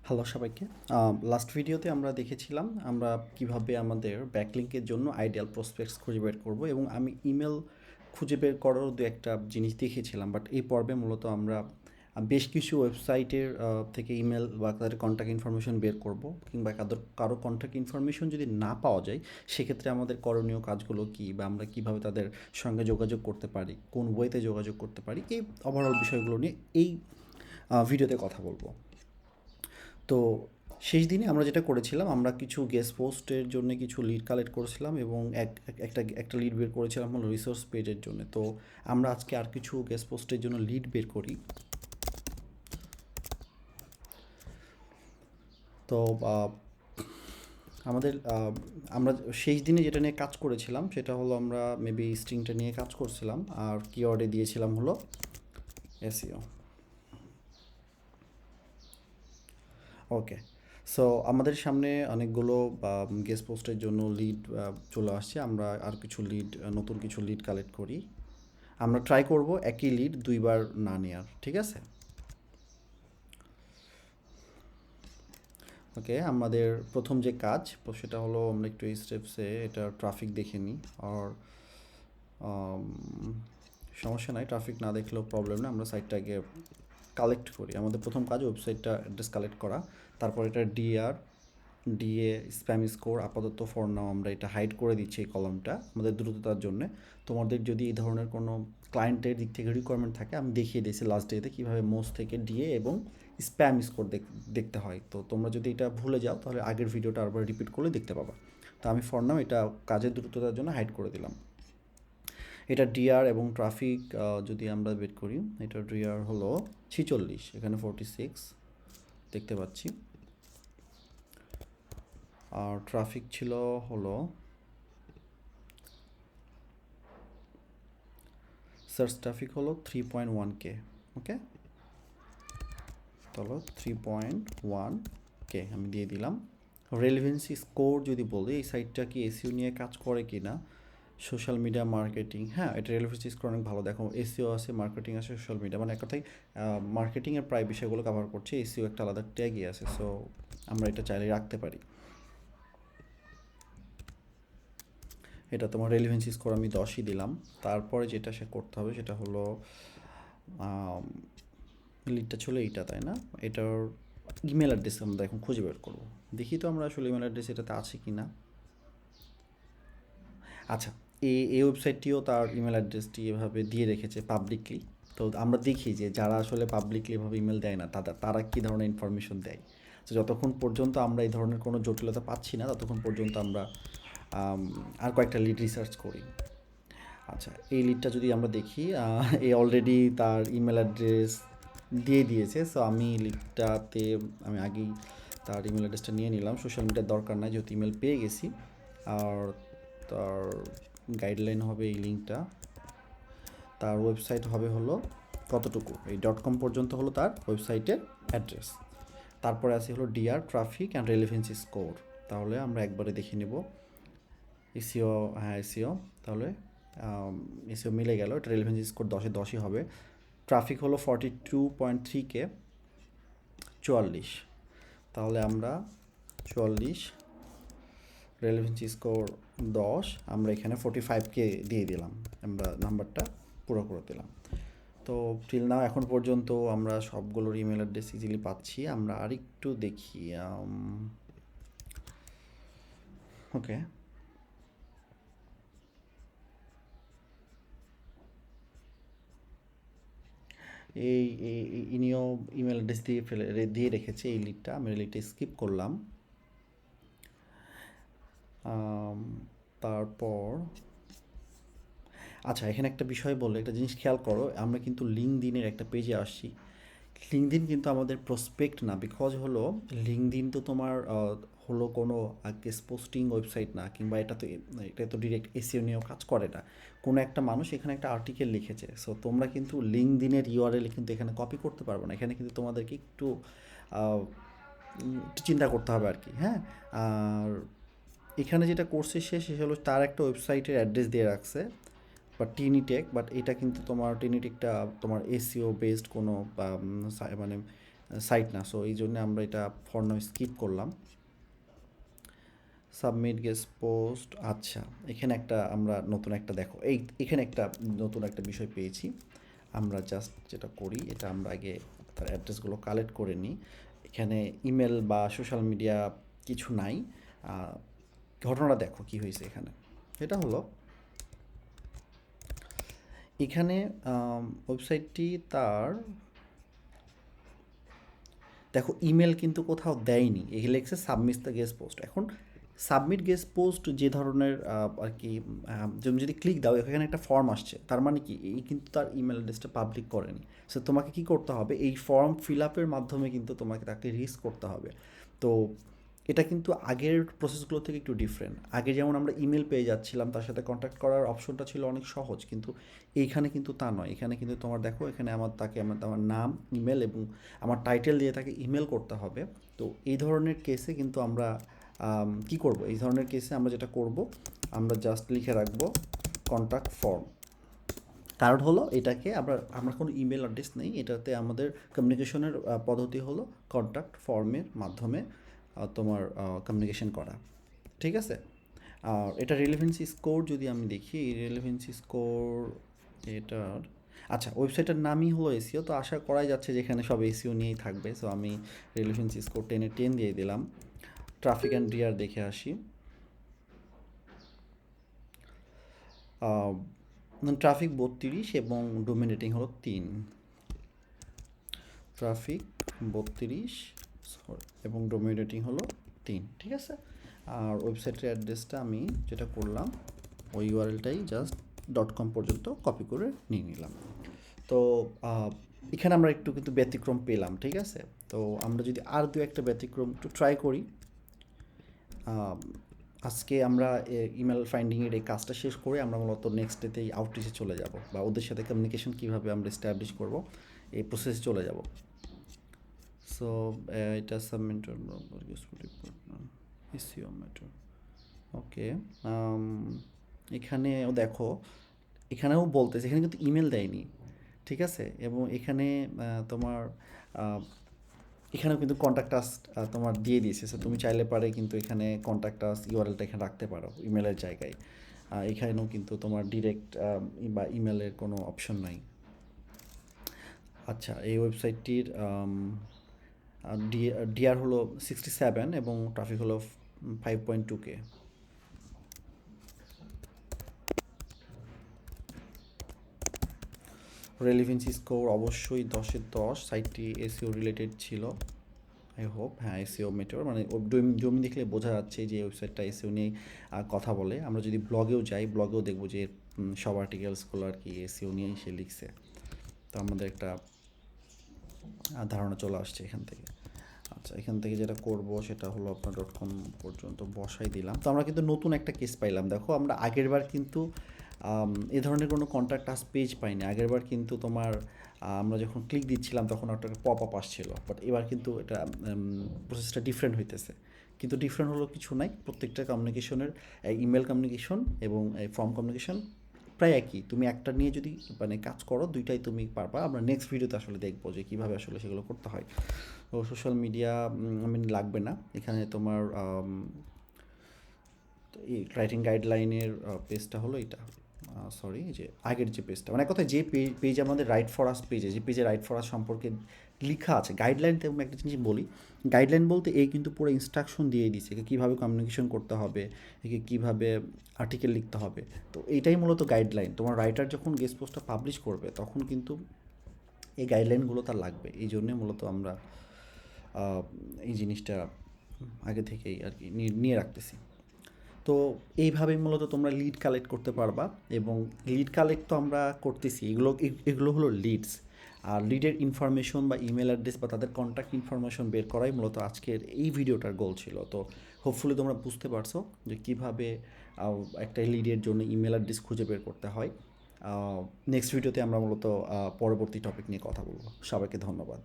Hello সবাইকে। Last ভিডিওতে আমরা দেখেছিলাম আমরা কিভাবে আমাদের ব্যাকলিংকের জন্য আইডিয়াল প্রসপেক্টস খুঁজে বের করব, এবং আমি ইমেল খুঁজে বের করারও দু একটা জিনিস দেখিয়েছিলাম। বাট এই পর্বে মূলত আমরা বেশ কিছু ওয়েবসাইটের থেকে ইমেল বা তাদের কন্ট্যাক্ট ইনফরমেশন বের করব, কিংবা কারো কন্ট্যাক্ট ইনফরমেশন যদি না পাওয়া যায় সেক্ষেত্রে আমাদের করণীয় কাজগুলো কী, বা আমরা কীভাবে তাদের সঙ্গে যোগাযোগ করতে পারি, কোন ওয়েতে যোগাযোগ করতে পারি, এই ওভারঅল বিষয়গুলো নিয়ে এই ভিডিওতে কথা বলবো। তো শেষ দিনে আমরা যেটা করেছিলাম, আমরা কিছু গেস্ট পোস্টের জন্য কিছু লিড কালেক্ট করেছিলাম, এবং একটা লিড বের করেছিলাম হলো রিসোর্স পেজের জন্য। তো আমরা আজকে আর কিছু গেস্ট পোস্টের জন্য লিড বের করি। তো আমাদের আমরা শেষ দিনে যেটা নিয়ে কাজ করেছিলাম সেটা হলো আমরা মেবি স্ট্রিংটা নিয়ে কাজ করছিলাম, আর কিওয়ার্ডে দিয়েছিলাম হলো এসইও। ওকে, সো আমাদের সামনে অনেকগুলো গেস্ট পোস্টের জন্য লিড চলে আসছে। আমরা আর কিছু লিড, নতুন কিছু লিড কালেক্ট করি। আমরা ট্রাই করব একই লিড দুইবার না নেওয়ার, ঠিক আছে? ওকে, আমাদের প্রথম যে কাজ সেটা হলো আমরা একটু এই স্টেপসে এটা ট্রাফিক দেখে নিই। আর সমস্যা নাই, ট্রাফিক না দেখলেও প্রবলেম না, আমরা সাইটটাকে কালেক্ট করি। আমাদের প্রথম কাজ ওয়েবসাইটটা অ্যাড্রেস কালেক্ট করা। তারপর এটা ডিএ স্প্যাম স্কোর, আপাতত ফর নাও আমরা এটা হাইড করে দিচ্ছি এই কলামটা আমাদের দ্রুততার জন্য। তোমাদের যদি এই ধরনের কোনো ক্লায়েন্টের দিক থেকে রিকোয়ারমেন্ট থাকে, আমি দেখিয়ে দিয়েছি লাস্ট ডেতে কীভাবে মোস্ট থেকে ডিএ এবং স্প্যাম স্কোর দেখতে হয়। তো তোমরা যদি এটা ভুলে যাও তাহলে আগের ভিডিওটা আবার রিপিট করলে দেখতে পাবা। তো আমি ফর নাও এটা কাজের দ্রুততার জন্য হাইড করে দিলাম। এটা ডিআর এবং ট্রাফিক যদি আমরা বের করি, এটা ডিআর হলো 46, এখানে 46 দেখতে পাচ্ছি। আর ট্রাফিক ছিল হলো সার্চ ট্রাফিক হলো 3.1K। ওকে, তাহলে 3.1K আমি দিয়ে দিলাম। রেলিভেন্সি স্কোর যদি বলি, এই সাইটটা কি এসইও নিয়ে কাজ করে কি না, সোশ্যাল মিডিয়া মার্কেটিং, হ্যাঁ এটা রেলিভেন্সি স্কোর অনেক ভালো। দেখো এসইও আছে, মার্কেটিং আছে, সোশ্যাল মিডিয়া, মানে এক কথায় মার্কেটিংয়ের প্রায় বিষয়গুলো কভার করছে। এসইও একটা আলাদা ট্যাগই আছে, সো আমরা এটা চাইলে রাখতে পারি। এটা তোমার রেলিভেন্সি স্কোর আমি 10ই দিলাম। তারপরে যেটা সে করতে হবে সেটা হলো লিডটা ছিল এইটা, তাই না? এটার ইমেল অ্যাড্রেস আমরা এখন খুঁজে বের করবো। দেখি তো আমরা আসলে ইমেল অ্যাড্রেস এটাতে আছে কি না। আচ্ছা, এই ওয়েবসাইটটিও তার ইমেল অ্যাড্রেসটি এভাবে দিয়ে রেখেছে পাবলিকলি। তো আমরা দেখি যে যারা আসলে পাবলিকলি এভাবে ইমেল দেয় না তারা কী ধরনের ইনফরমেশন দেয়। তো যতক্ষণ পর্যন্ত আমরা এই ধরনের কোনো জটিলতা পাচ্ছি না ততক্ষণ পর্যন্ত আমরা আর কয়েকটা লিড রিসার্চ করি। আচ্ছা, এই লিডটা যদি আমরা দেখি, এ অলরেডি তার ইমেল অ্যাড্রেস দিয়ে দিয়েছে। সো আমি লিডটাতে আমি আগেই তার ইমেল অ্যাড্রেসটা নিয়ে নিলাম, সোশ্যাল মিডিয়ার দরকার নাই যেহেতু ইমেল পেয়ে গেছি। আর তার গাইডলাইন হবে এই লিঙ্কটা। তার ওয়েবসাইট হবে হলো কতটুকু, এই .com পর্যন্ত হলো তার ওয়েবসাইটের অ্যাড্রেস। তারপরে আছে হলো DR, traffic and relevancy score. তাহলে আমরা একবারে দেখে নেব এসিও। হ্যাঁ এসিও, তাহলে এসিও মিলে গেল। এটা রেলিভেন্সি স্কোর 10-এ 10ই হবে। ট্রাফিক হলো 42.3K, 44। তাহলে আমরা 44, রেলিভেন্সি স্কোর 10, আমরা এখানে 45K দিয়ে দিলাম, আমরা নাম্বারটা পুরো করে দিলাম। তো টিল নাও এখন পর্যন্ত আমরা সবগুলোর ইমেল অ্যাড্রেস ইজিলি পাচ্ছি। আমরা আরেকটু দেখি। ওকে, ইনিও ইমেল অ্যাড্রেস দিয়ে রেখেছে এই লিডটা। আমি লিডটা স্কিপ করলাম। তারপর আচ্ছা, এখানে একটা বিষয় বলে একটা জিনিস খেয়াল করো, আমরা কিন্তু লিঙ্কডইনের একটা পেজে আসছি। লিঙ্কডইন কিন্তু আমাদের প্রসপেক্ট না, বিকজ হলো লিঙ্কডইন তো তোমার হলো কোনো গেস্ট পোস্টিং ওয়েবসাইট না, কিংবা এটা তো ডিরেক্ট এসইও নিয়েও কাজ করে না। কোনো একটা মানুষ এখানে একটা আর্টিকেল লিখেছে, সো তোমরা কিন্তু লিঙ্কডইনের ইউআরএল কিন্তু এখানে কপি করতে পারবে না। এখানে কিন্তু তোমাদেরকে একটু চিন্তা করতে হবে আর কি, হ্যাঁ। আর এখানে যেটা করছে সে হলো তার একটা ওয়েবসাইটের অ্যাড্রেস দিয়ে রাখছে বা টিনিটেক, বাট এটা কিন্তু তোমার টিনিটেকটা তোমার এসইও বেসড কোনো মানে সাইট না, সো এই জন্য আমরা এটা ফর নাও স্কিপ করলাম। সাবমিট গেস্ট পোস্ট, আচ্ছা এখানে একটা আমরা নতুন একটা দেখো এখানে একটা নতুন একটা বিষয় পেয়েছি। আমরা জাস্ট যেটা করি, এটা আমরা আগে তার অ্যাড্রেসগুলো কালেক্ট করে নিই। এখানে ইমেল বা সোশ্যাল মিডিয়া কিছু নাই। ঘটনাটা দেখো কি হয়েছে এখানে। এটা হলো এখানে ওয়েবসাইটটি তার দেখো ইমেল কিন্তু কোথাও দেয়নি, এখানে লিখছে সাবমিট দ্য গেস্ট পোস্ট। এখন সাবমিট গেস্ট পোস্ট যে ধরনের আর কি তুমি যদি ক্লিক দাও এখানে একটা ফর্ম আসছে, তার মানে কি এই কিন্তু তার ইমেল অ্যাড্রেসটা পাবলিক করেনি। সো তোমাকে কি করতে হবে, এই ফর্ম ফিল আপের মাধ্যমে কিন্তু তোমাকে তাকে রিচ করতে হবে। তো এটা কিন্তু আগের প্রসেসগুলো থেকে একটু ডিফারেন্ট। আগে যেমন আমরা ইমেল পেয়ে যাচ্ছিলাম, তার সাথে কন্ট্যাক্ট করার অপশনটা ছিল অনেক সহজ, কিন্তু এইখানে কিন্তু তা নয়। এখানে কিন্তু তোমার দেখো এখানে আমার নাম, ইমেল এবং আমার টাইটেল দিয়ে তাকে ইমেল করতে হবে। তো এই ধরনের কেসে কিন্তু আমরা কি করব, এই ধরনের কেসে আমরা যেটা করব, আমরা জাস্ট লিখে রাখবো কন্ট্যাক্ট ফর্ম। কারণ হলো এটাকে আমরা কোনো ইমেল অ্যাড্রেস নেই, এটাতে আমাদের কমিউনিকেশনের পদ্ধতি হলো কন্ট্যাক্ট ফর্মের মাধ্যমে তোমার কমিউনিকেশন করা। ঠিক আছে। আর এটা রিলেভেন্সি স্কোর যদি আমি দেখি, রিলেভেন্সি স্কোর এটার, আচ্ছা ওয়েবসাইটের নামই হলো এসিও, তো আশা করাই যাচ্ছে যে এখানে সব এসিও নিয়েই থাকবে। সো আমি রিলেভেন্সি স্কোর 10-এ 10 দিয়ে দিলাম। ট্রাফিক অ্যান্ড ডিআর দেখে আসি। ট্রাফিক 32 এবং ডোমেন রেটিং হলো 3। ট্রাফিক 32 এবং ডোমেন রেটিং হলো 3, ঠিক আছে। আর ওয়েবসাইটের অ্যাড্রেসটা আমি যেটা করলাম, ওই ইউআরএলটাই জাস্ট .com পর্যন্ত কপি করে নিয়ে নিলাম। তো এখানে আমরা একটু কিন্তু ব্যতিক্রম পেলাম, ঠিক আছে। তো আমরা যদি আর দু একটা ব্যতিক্রম একটু ট্রাই করি। আজকে আমরা ইমেল ফাইন্ডিংয়ের এই কাজটা শেষ করে আমরা মূলত নেক্সট ডেতেই আউটরিচে চলে যাব, বা ওদের সাথে কমিউনিকেশন কীভাবে আমরা এস্টাবলিশ করব এই প্রসেসে চলে যাব। সো এটা সাবমিট এসইও ম্যাটার, ওকে। এখানেও দেখো, এখানেও বলতেছে, এখানে কিন্তু ইমেল দেয়নি, ঠিক আছে। এবং এখানে তোমার এখানেও কিন্তু কন্ট্যাক্ট আস তোমার দিয়ে দিয়েছে। সো তুমি চাইলে পারে কিন্তু এখানে কন্ট্যাক্ট আস ইউআরএলটা এখানে রাখতে পারো ইমেলের জায়গায়। এখানেও কিন্তু তোমার ডিরেক্ট বা ইমেলের কোনো অপশন নাই। আচ্ছা, এই ওয়েবসাইটটির ডিআর হলো 67 এবং ট্রাফিক হলো 5.2K। রেলিভেন্সি স্কোর অবশ্যই 10-এ 10। সাইটটি এসইও রিলেটেড ছিল, আই হোপ। হ্যাঁ, এসইও মেটার, মানে জমি দেখলে বোঝা যাচ্ছে যে ওয়েবসাইটটা এসইও নিয়ে কথা বলে। আমরা যদি ব্লগেও যাই, ব্লগেও দেখবো যে সব আর্টিকেলসগুলো আর কি এসইও নিয়েই সে লিখছে। তো আমাদের একটা ধারণা চলে আসছে এখান থেকে। আচ্ছা, এখান থেকে যেটা করব সেটা হলো আপনার .com পর্যন্ত বসাই দিলাম। তো আমরা কিন্তু নতুন একটা কেস পাইলাম। দেখো আমরা আগেরবার কিন্তু এ ধরনের কোনো কন্ট্যাক্ট আস পেজ পাইনি। আগেরবার কিন্তু তোমার আমরা যখন ক্লিক দিচ্ছিলাম তখন একটা পপ আপ আসছিল, বাট এবার কিন্তু এটা প্রসেসটা ডিফারেন্ট হইতেছে। কিন্তু ডিফারেন্ট হলো কিছু নাই, প্রত্যেকটা কমিউনিকেশনের ইমেল কমিউনিকেশন এবং ফর্ম কমিউনিকেশন প্রায় একই। তুমি একটা নিয়ে যদি মানে কাজ করো, দুইটাই তুমি পারবা। আমরা নেক্সট ভিডিওতে আসলে দেখবো যে কীভাবে আসলে সেগুলো করতে হয়। তো সোশ্যাল মিডিয়া লাগবে না এখানে। তোমার এই রাইটিং গাইডলাইনের পেজটা হলো এটা, সরি যে আগের যে পেজটা, মানে কথা যে পেজ আমাদের রাইট ফর আস পেজে, যে পেজে রাইট ফর আস সম্পর্কে লেখা আছে গাইডলাইন। এবং একটা জিনিস বলি, গাইডলাইন বলতে এই কিন্তু পুরো ইনস্ট্রাকশন দিয়ে দিচ্ছে একে কীভাবে কমিউনিকেশন করতে হবে, একে কীভাবে আর্টিকেল লিখতে হবে। তো এইটাই মূলত গাইডলাইন। তোমার রাইটার যখন গেস্ট পোস্টটা পাবলিশ করবে তখন কিন্তু এই গাইডলাইনগুলো তার লাগবে। এই জন্যে মূলত আমরা এই জিনিসটা আগে থেকেই আর কি নিয়ে রাখতেছি। তো এইভাবেই মূলত তোমরা লিড কালেক্ট করতে পারবা। এবং লিড কালেক্ট তো আমরা করতেছি, এগুলো হলো লিডস। আর লিডের ইনফরমেশন বা ইমেল অ্যাড্রেস বা তাদের কন্ট্যাক্ট ইনফরমেশন বের করাই মূলত আজকের এই ভিডিওটার গোল ছিল। তো হোপফুলি তোমরা বুঝতে পারছো যে কীভাবে একটা লিডের জন্য ইমেল অ্যাড্রেস খুঁজে বের করতে হয়। নেক্সট ভিডিওতে আমরা মূলত পরবর্তী টপিক নিয়ে কথা বলবো। সবাইকে ধন্যবাদ।